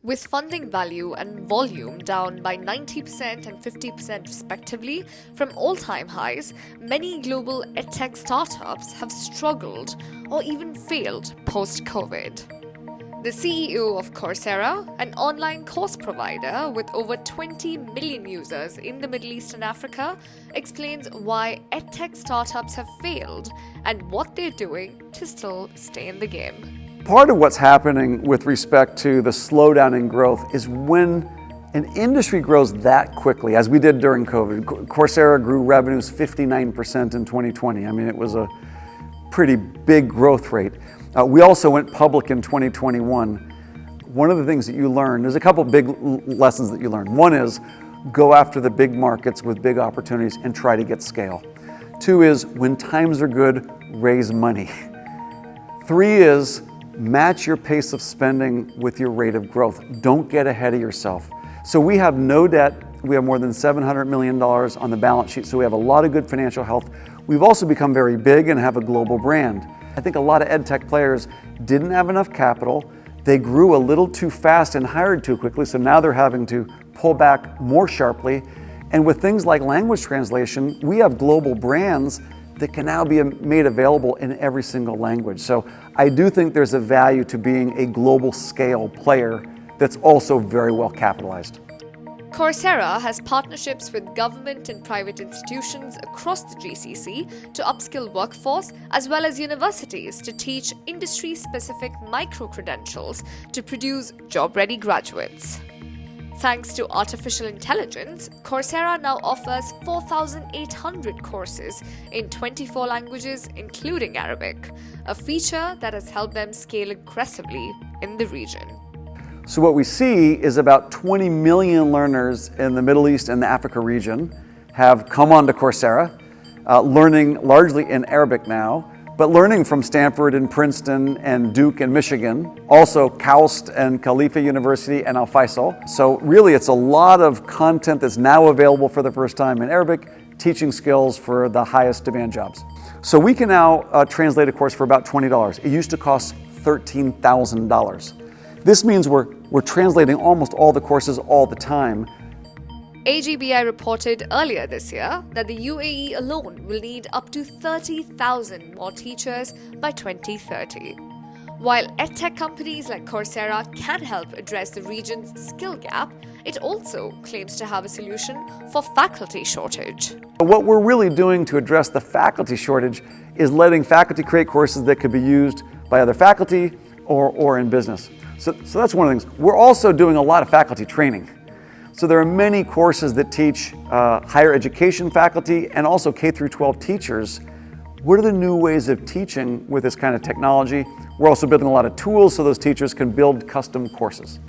With funding value and volume down by 90% and 50% respectively from all-time highs, many global edtech startups have struggled or even failed post-COVID. The CEO of Coursera, an online course provider with over 20 million users in the Middle East and Africa, explains why edtech startups have failed and what they're doing to still stay in the game. Part of what's happening with respect to the slowdown in growth is when an industry grows that quickly, as we did during COVID. Coursera grew revenues 59% in 2020. I mean, it was a pretty big growth rate. We also went public in 2021. One of the things that you learn, there's a couple big lessons that you learn. One is go after the big markets with big opportunities and try to get scale. Two is when times are good, raise money. Three is match your pace of spending with your rate of growth. Don't get ahead of yourself. So we have no debt. We have more than $700 million on the balance sheet, so we have a lot of good financial health. We've also become very big and have a global brand. I think a lot of edtech players didn't have enough capital. They grew a little too fast and hired too quickly, so now they're having to pull back more sharply. And with things like language translation, we have global brands that can now be made available in every single language. So I do think there's a value to being a global scale player that's also very well capitalized. Coursera has partnerships with government and private institutions across the GCC to upskill workforce, as well as universities to teach industry-specific micro-credentials to produce job-ready graduates. Thanks to artificial intelligence, Coursera now offers 4,800 courses in 24 languages, including Arabic, a feature that has helped them scale aggressively in the region. So what we see is about 20 million learners in the Middle East and the Africa region have come onto Coursera, learning largely in Arabic now, but learning from Stanford and Princeton and Duke and Michigan, also KAUST and Khalifa University and Al Faisal. So really it's a lot of content that's now available for the first time in Arabic, teaching skills for the highest demand jobs. So we can now translate a course for about $20. It used to cost $13,000. This means we're translating almost all the courses all the time. AGBI reported earlier this year that the UAE alone will need up to 30,000 more teachers by 2030. While edtech companies like Coursera can help address the region's skill gap, it also claims to have a solution for faculty shortage. What we're really doing to address the faculty shortage is letting faculty create courses that could be used by other faculty or in business. So that's one of the things. We're also doing a lot of faculty training. So there are many courses that teach higher education faculty and also K through 12 teachers. What are the new ways of teaching with this kind of technology? We're also building a lot of tools so those teachers can build custom courses.